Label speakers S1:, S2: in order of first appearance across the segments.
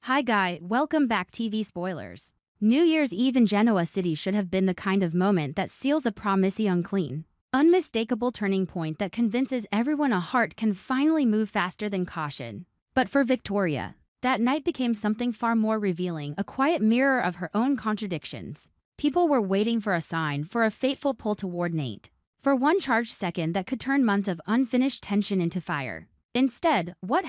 S1: Hi guy, welcome back TV Spoilers. New Year's Eve in Genoa City should have been the kind of moment that seals a promise clean. Unmistakable turning point that convinces everyone a heart can finally move faster than caution. But for Victoria, that night became something far more revealing, a quiet mirror of her own contradictions. People were waiting for a sign, for a fateful pull toward Nate. For one charged second that could turn months of unfinished tension into fire. Instead, what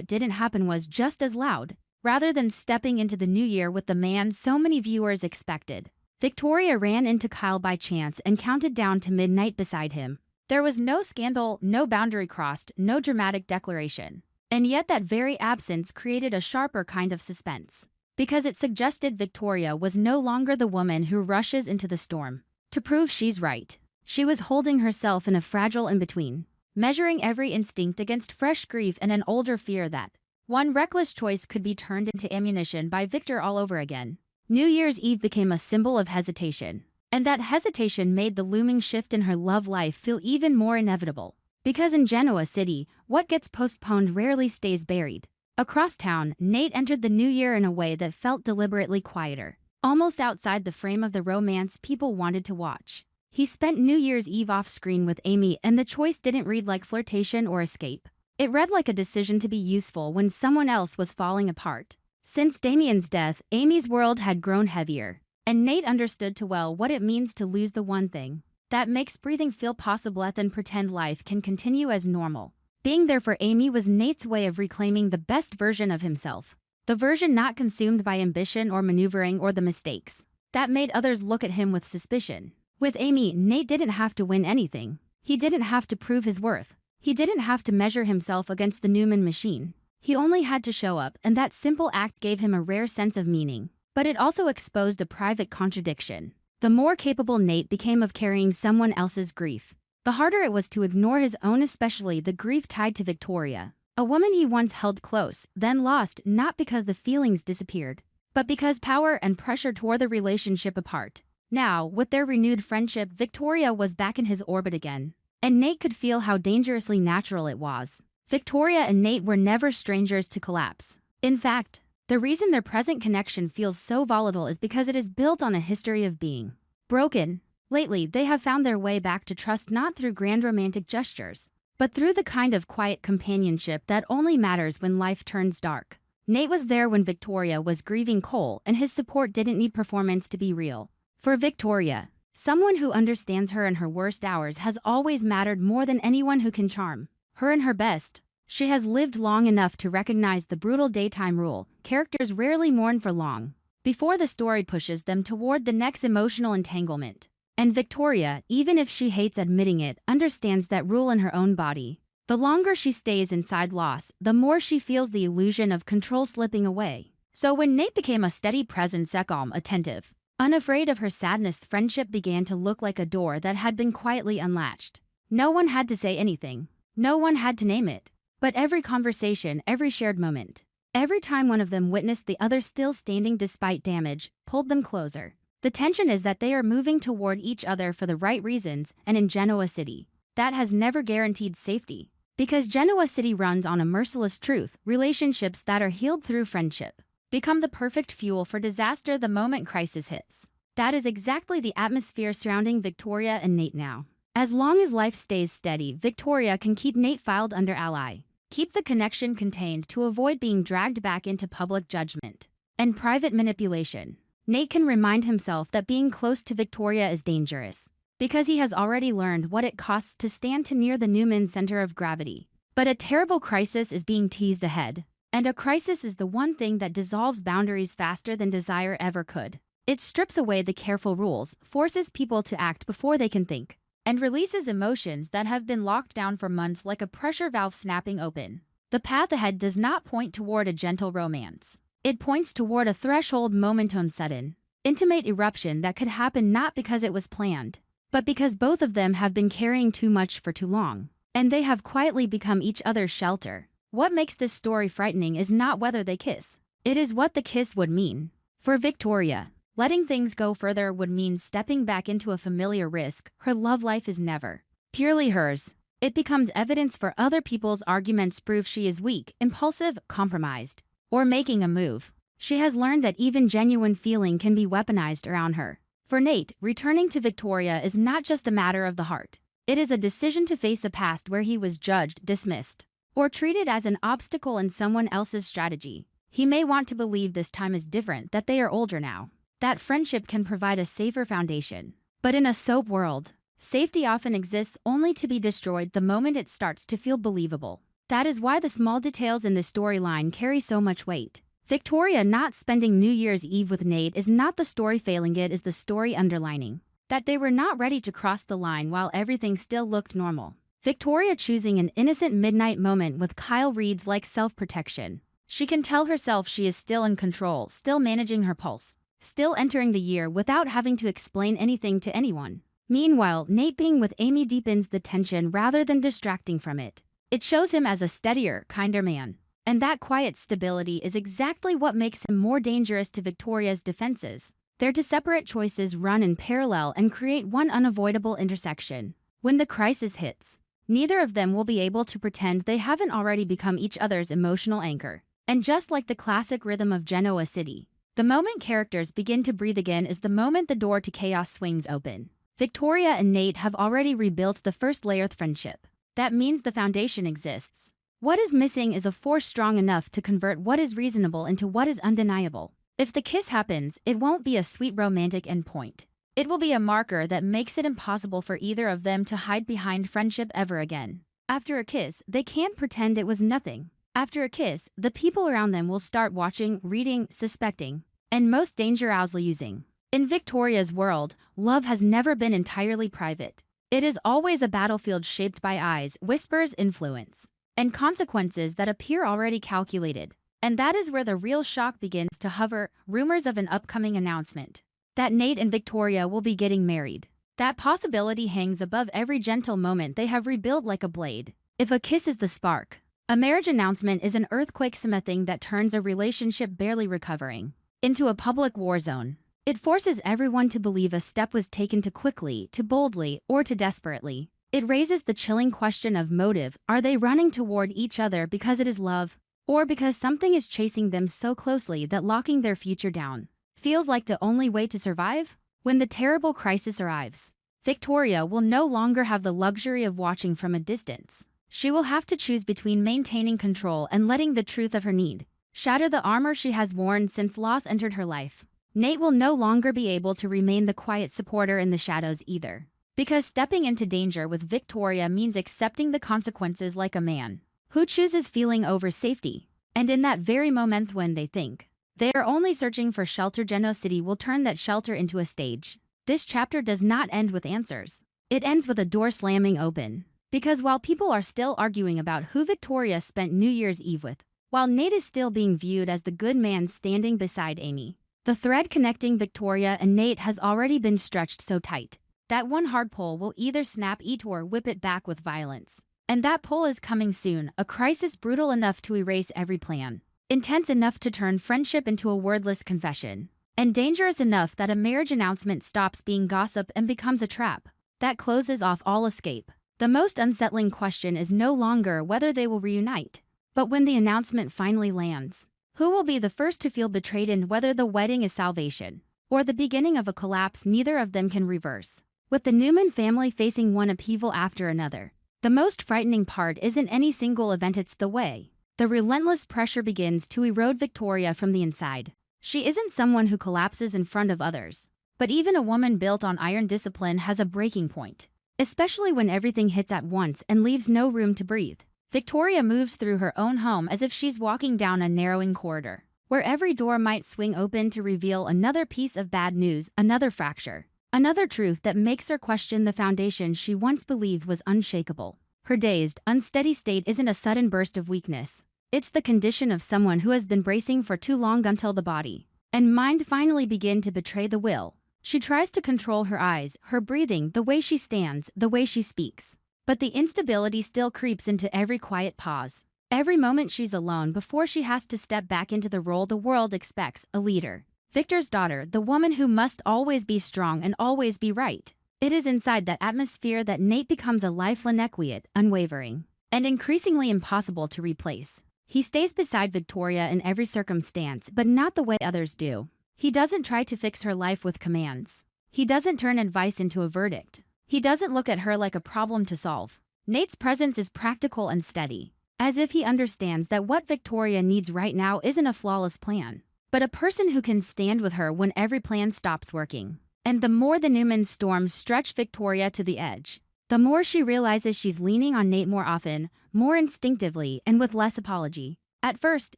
S1: didn't happen was just as loud. Rather than stepping into the new year with the man so many viewers expected, Victoria ran into Kyle by chance and counted down to midnight beside him. There was no scandal, no boundary crossed, no dramatic declaration. And yet that very absence created a sharper kind of suspense. Because it suggested Victoria was no longer the woman who rushes into the storm to prove she's right. She was holding herself in a fragile in-between, measuring every instinct against fresh grief and an older fear that one reckless choice could be turned into ammunition by Victor all over again. New Year's Eve became a symbol of hesitation. And that hesitation made the looming shift in her love life feel even more inevitable. Because in Genoa City, what gets postponed rarely stays buried. Across town, Nate entered the new year in a way that felt deliberately quieter, almost outside the frame of the romance people wanted to watch. He spent New Year's Eve off-screen with Amy, and the choice didn't read like flirtation or escape. It read like a decision to be useful when someone else was falling apart. Since Damien's death, Amy's world had grown heavier, and Nate understood too well what it means to lose the one thing that makes breathing feel possible and pretend life can continue as normal. Being there for Amy was Nate's way of reclaiming the best version of himself. The version not consumed by ambition or maneuvering or the mistakes that made others look at him with suspicion. With Amy, Nate didn't have to win anything. He didn't have to prove his worth. He didn't have to measure himself against the Newman machine. He only had to show up, and that simple act gave him a rare sense of meaning. But it also exposed a private contradiction. The more capable Nate became of carrying someone else's grief, the harder it was to ignore his own, especially the grief tied to Victoria. A woman he once held close, then lost, not because the feelings disappeared, but because power and pressure tore the relationship apart. Now, with their renewed friendship, Victoria was back in his orbit again. And Nate could feel how dangerously natural it was. Victoria and Nate were never strangers to collapse. In fact, the reason their present connection feels so volatile is because it is built on a history of being broken. Lately, they have found their way back to trust not through grand romantic gestures, but through the kind of quiet companionship that only matters when life turns dark. Nate was there when Victoria was grieving Cole, and his support didn't need performance to be real. For Victoria, someone who understands her in her worst hours has always mattered more than anyone who can charm her in her best. She has lived long enough to recognize the brutal daytime rule: characters rarely mourn for long before the story pushes them toward the next emotional entanglement. And Victoria, even if she hates admitting it, understands that rule in her own body. The longer she stays inside loss, the more she feels the illusion of control slipping away. So when Nate became a steady presence, calm, attentive, unafraid of her sadness, friendship began to look like a door that had been quietly unlatched. No one had to say anything. No one had to name it. But every conversation, every shared moment, every time one of them witnessed the other still standing despite damage, pulled them closer. The tension is that they are moving toward each other for the right reasons, and in Genoa City, that has never guaranteed safety. Because Genoa City runs on a merciless truth: relationships that are healed through friendship become the perfect fuel for disaster the moment crisis hits. That is exactly the atmosphere surrounding Victoria and Nate now. As long as life stays steady, Victoria can keep Nate filed under ally, keep the connection contained to avoid being dragged back into public judgment and private manipulation. Nate can remind himself that being close to Victoria is dangerous, because he has already learned what it costs to stand too near the Newman center of gravity. But a terrible crisis is being teased ahead. And a crisis is the one thing that dissolves boundaries faster than desire ever could. It strips away the careful rules, forces people to act before they can think, and releases emotions that have been locked down for months like a pressure valve snapping open. The path ahead does not point toward a gentle romance. It points toward a threshold moment on sudden, intimate eruption that could happen not because it was planned, but because both of them have been carrying too much for too long, and they have quietly become each other's shelter. What makes this story frightening is not whether they kiss. It is what the kiss would mean. For Victoria, letting things go further would mean stepping back into a familiar risk. Her love life is never purely hers. It becomes evidence for other people's arguments, prove she is weak, impulsive, compromised, or making a move. She has learned that even genuine feeling can be weaponized around her. For Nate, returning to Victoria is not just a matter of the heart. It is a decision to face a past where he was judged, dismissed, or treated as an obstacle in someone else's strategy. He may want to believe this time is different, that they are older now, that friendship can provide a safer foundation. But in a soap world, safety often exists only to be destroyed the moment it starts to feel believable. That is why the small details in this storyline carry so much weight. Victoria not spending New Year's Eve with Nate is not the story failing, it is the story underlining that they were not ready to cross the line while everything still looked normal. Victoria choosing an innocent midnight moment with Kyle reads like self-protection. She can tell herself she is still in control, still managing her pulse, still entering the year without having to explain anything to anyone. Meanwhile, Nate being with Amy deepens the tension rather than distracting from it. It shows him as a steadier, kinder man. And that quiet stability is exactly what makes him more dangerous to Victoria's defenses. Their two separate choices run in parallel and create one unavoidable intersection. When the crisis hits, neither of them will be able to pretend they haven't already become each other's emotional anchor. And just like the classic rhythm of Genoa City, the moment characters begin to breathe again is the moment the door to chaos swings open. Victoria and Nate have already rebuilt the first layer of friendship. That means the foundation exists. What is missing is a force strong enough to convert what is reasonable into what is undeniable. If the kiss happens, it won't be a sweet romantic endpoint. It will be a marker that makes it impossible for either of them to hide behind friendship ever again. After a kiss, they can't pretend it was nothing. After a kiss, the people around them will start watching, reading, suspecting, and most dangerously using. In Victoria's world, love has never been entirely private. It is always a battlefield shaped by eyes, whispers, influence, and consequences that appear already calculated. And that is where the real shock begins to hover, rumors of an upcoming announcement. That Nate and Victoria will be getting married. That possibility hangs above every gentle moment they have rebuilt like a blade. If a kiss is the spark, a marriage announcement is an earthquake, something that turns a relationship barely recovering into a public war zone. It forces everyone to believe a step was taken too quickly, too boldly, or too desperately. It raises the chilling question of motive. Are they running toward each other because it is love? Or because something is chasing them so closely that locking their future down feels like the only way to survive? When the terrible crisis arrives, Victoria will no longer have the luxury of watching from a distance. She will have to choose between maintaining control and letting the truth of her need shatter the armor she has worn since loss entered her life. Nate will no longer be able to remain the quiet supporter in the shadows either. Because stepping into danger with Victoria means accepting the consequences like a man who chooses feeling over safety. And in that very moment when they think they are only searching for shelter, Genoa City will turn that shelter into a stage. This chapter does not end with answers. It ends with a door slamming open. Because while people are still arguing about who Victoria spent New Year's Eve with, while Nate is still being viewed as the good man standing beside Amy, the thread connecting Victoria and Nate has already been stretched so tight that one hard pull will either snap it or whip it back with violence. And that pull is coming soon, a crisis brutal enough to erase every plan, intense enough to turn friendship into a wordless confession, and dangerous enough that a marriage announcement stops being gossip and becomes a trap that closes off all escape. The most unsettling question is no longer whether they will reunite, but when the announcement finally lands, who will be the first to feel betrayed, and whether the wedding is salvation or the beginning of a collapse neither of them can reverse. With the Newman family facing one upheaval after another, the most frightening part isn't any single event, it's the way the relentless pressure begins to erode Victoria from the inside. She isn't someone who collapses in front of others, but even a woman built on iron discipline has a breaking point, especially when everything hits at once and leaves no room to breathe. Victoria moves through her own home as if she's walking down a narrowing corridor, where every door might swing open to reveal another piece of bad news, another fracture, another truth that makes her question the foundation she once believed was unshakable. Her dazed, unsteady state isn't a sudden burst of weakness. It's the condition of someone who has been bracing for too long until the body and mind finally begin to betray the will. She tries to control her eyes, her breathing, the way she stands, the way she speaks. But the instability still creeps into every quiet pause, Every moment she's alone before she has to step back into the role the world expects, a leader. Victor's daughter, the woman who must always be strong and always be right. It is inside that atmosphere that Nate becomes a lifeline quiet, unwavering, and increasingly impossible to replace. He stays beside Victoria in every circumstance, but not the way others do. He doesn't try to fix her life with commands. He doesn't turn advice into a verdict. He doesn't look at her like a problem to solve. Nate's presence is practical and steady, as if he understands that what Victoria needs right now isn't a flawless plan, but a person who can stand with her when every plan stops working. And the more the Newman storms stretch Victoria to the edge, the more she realizes she's leaning on Nate more often, more instinctively, and with less apology. At first,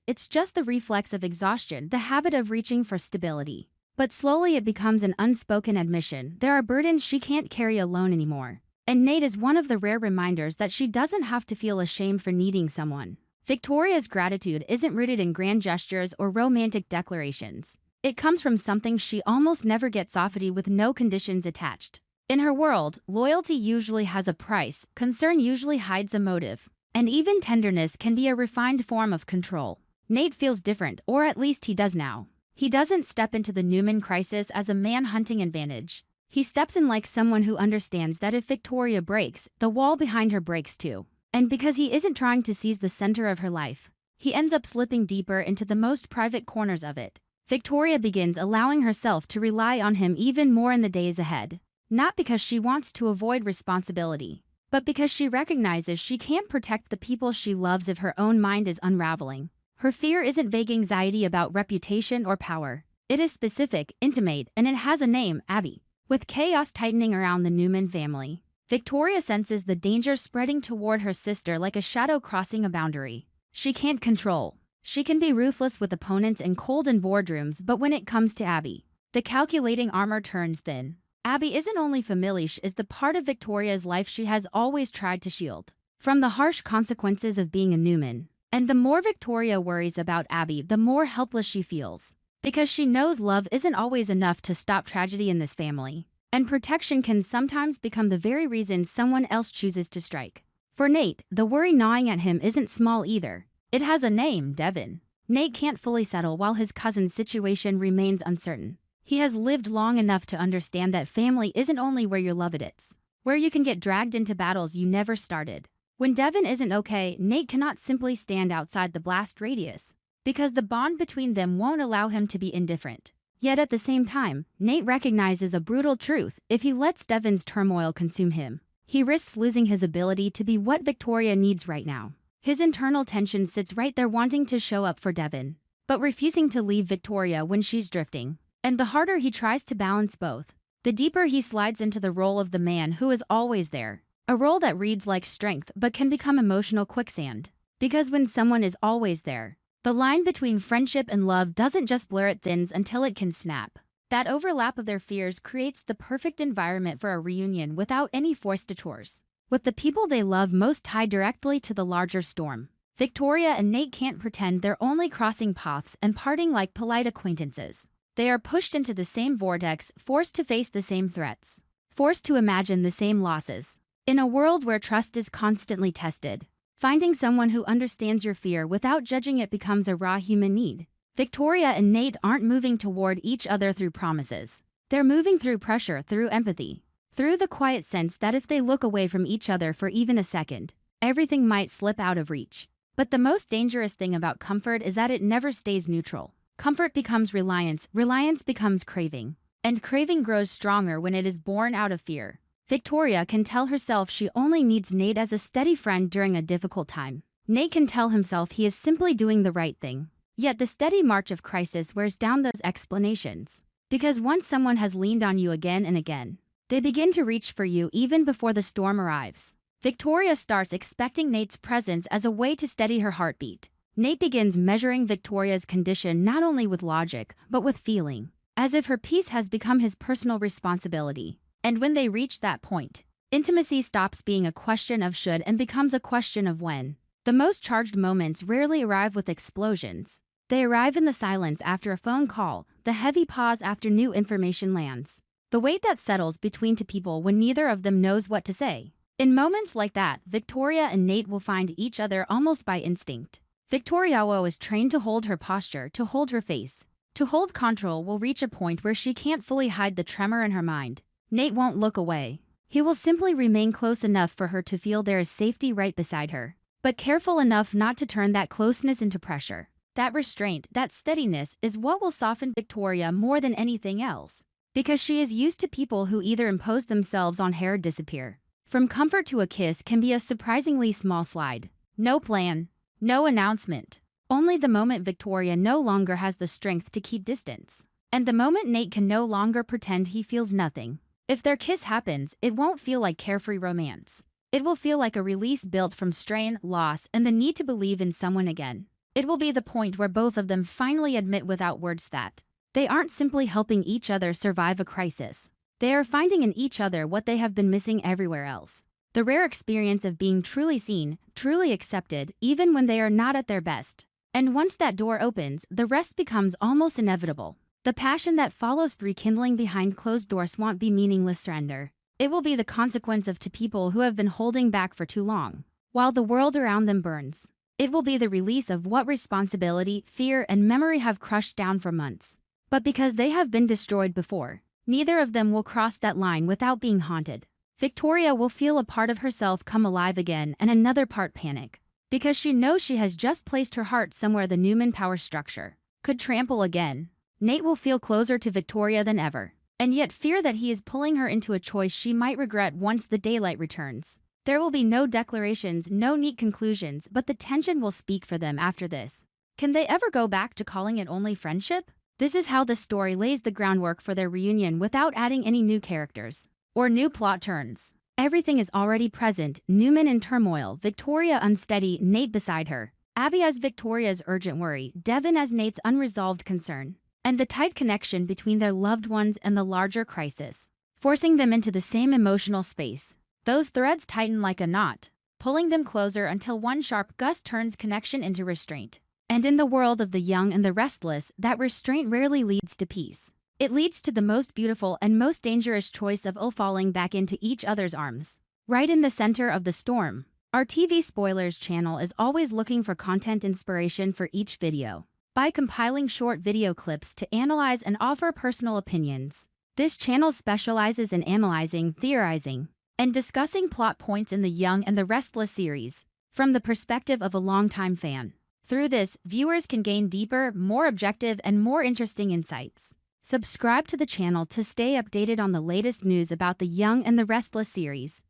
S1: it's just the reflex of exhaustion, the habit of reaching for stability. But slowly it becomes an unspoken admission. There are burdens she can't carry alone anymore. And Nate is one of the rare reminders that she doesn't have to feel ashamed for needing someone. Victoria's gratitude isn't rooted in grand gestures or romantic declarations. It comes from something she almost never gets offered with no conditions attached. In her world, loyalty usually has a price, concern usually hides a motive, and even tenderness can be a refined form of control. Nate feels different, or at least he does now. He doesn't step into the Newman crisis as a man hunting advantage. He steps in like someone who understands that if Victoria breaks, the wall behind her breaks too. And because he isn't trying to seize the center of her life, he ends up slipping deeper into the most private corners of it. Victoria begins allowing herself to rely on him even more in the days ahead. Not because she wants to avoid responsibility, but because she recognizes she can't protect the people she loves if her own mind is unraveling. Her fear isn't vague anxiety about reputation or power. It is specific, intimate, and it has a name, Abby. With chaos tightening around the Newman family, Victoria senses the danger spreading toward her sister like a shadow crossing a boundary she can't control. She can be ruthless with opponents and cold in boardrooms, but when it comes to Abby, the calculating armor turns thin. Abby isn't only familiar, she is the part of Victoria's life she has always tried to shield from the harsh consequences of being a Newman. And the more Victoria worries about Abby, the more helpless she feels. Because she knows love isn't always enough to stop tragedy in this family. And protection can sometimes become the very reason someone else chooses to strike. For Nate, the worry gnawing at him isn't small either. It has a name, Devin. Nate can't fully settle while his cousin's situation remains uncertain. He has lived long enough to understand that family isn't only where your love is, where you can get dragged into battles you never started. When Devin isn't okay, Nate cannot simply stand outside the blast radius, because the bond between them won't allow him to be indifferent. Yet at the same time, Nate recognizes a brutal truth: if he lets Devin's turmoil consume him, he risks losing his ability to be what Victoria needs right now. His internal tension sits right there, wanting to show up for Devin, but refusing to leave Victoria when she's drifting. And the harder he tries to balance both, the deeper he slides into the role of the man who is always there. A role that reads like strength but can become emotional quicksand. Because when someone is always there, the line between friendship and love doesn't just blur, it thins until it can snap. That overlap of their fears creates the perfect environment for a reunion without any forced detours. With the people they love most tied directly to the larger storm, Victoria and Nate can't pretend they're only crossing paths and parting like polite acquaintances. They are pushed into the same vortex, forced to face the same threats, forced to imagine the same losses. In a world where trust is constantly tested, finding someone who understands your fear without judging it becomes a raw human need. Victoria and Nate aren't moving toward each other through promises. They're moving through pressure, through empathy, through the quiet sense that if they look away from each other for even a second, everything might slip out of reach. But the most dangerous thing about comfort is that it never stays neutral. Comfort becomes reliance, reliance becomes craving, and craving grows stronger when it is born out of fear. Victoria can tell herself she only needs Nate as a steady friend during a difficult time. Nate can tell himself he is simply doing the right thing. Yet the steady march of crisis wears down those explanations. Because once someone has leaned on you again and again, they begin to reach for you even before the storm arrives. Victoria starts expecting Nate's presence as a way to steady her heartbeat. Nate begins measuring Victoria's condition not only with logic, but with feeling, as if her peace has become his personal responsibility. And when they reach that point, intimacy stops being a question of should and becomes a question of when. The most charged moments rarely arrive with explosions. They arrive in the silence after a phone call, the heavy pause after new information lands, the weight that settles between two people when neither of them knows what to say. In moments like that, Victoria and Nate will find each other almost by instinct. Victoria is trained to hold her posture, to hold her face. To hold control will reach a point where she can't fully hide the tremor in her mind. Nate won't look away. He will simply remain close enough for her to feel there is safety right beside her, but careful enough not to turn that closeness into pressure. That restraint, that steadiness, is what will soften Victoria more than anything else, because she is used to people who either impose themselves on her or disappear. From comfort to a kiss can be a surprisingly small slide. No plan, no announcement. Only the moment Victoria no longer has the strength to keep distance, and the moment Nate can no longer pretend he feels nothing. If their kiss happens, it won't feel like carefree romance. It will feel like a release built from strain, loss, and the need to believe in someone again. It will be the point where both of them finally admit without words that they aren't simply helping each other survive a crisis. They are finding in each other what they have been missing everywhere else. The rare experience of being truly seen, truly accepted, even when they are not at their best. And once that door opens, the rest becomes almost inevitable. The passion that follows rekindling behind closed doors won't be meaningless surrender. It will be the consequence of two people who have been holding back for too long, while the world around them burns. It will be the release of what responsibility, fear, and memory have crushed down for months. But because they have been destroyed before, neither of them will cross that line without being haunted. Victoria will feel a part of herself come alive again and another part panic, because she knows she has just placed her heart somewhere the Newman power structure could trample again. Nate will feel closer to Victoria than ever, and yet fear that he is pulling her into a choice she might regret once the daylight returns. There will be no declarations, no neat conclusions, but the tension will speak for them after this. Can they ever go back to calling it only friendship? This is how the story lays the groundwork for their reunion without adding any new characters or new plot turns. Everything is already present: Newman in turmoil, Victoria unsteady, Nate beside her, Abby as Victoria's urgent worry, Devin as Nate's unresolved concern, and the tight connection between their loved ones and the larger crisis, forcing them into the same emotional space. Those threads tighten like a knot, pulling them closer until one sharp gust turns connection into restraint. And in the world of the young and the restless, that restraint rarely leads to peace. It leads to the most beautiful and most dangerous choice of all falling back into each other's arms. Right in the center of the storm. Our TV Spoilers channel is always looking for content inspiration for each video, by compiling short video clips to analyze and offer personal opinions. This channel specializes in analyzing, theorizing, and discussing plot points in the Young and the Restless series from the perspective of a longtime fan. Through this, viewers can gain deeper, more objective, and more interesting insights. Subscribe to the channel to stay updated on the latest news about the Young and the Restless series.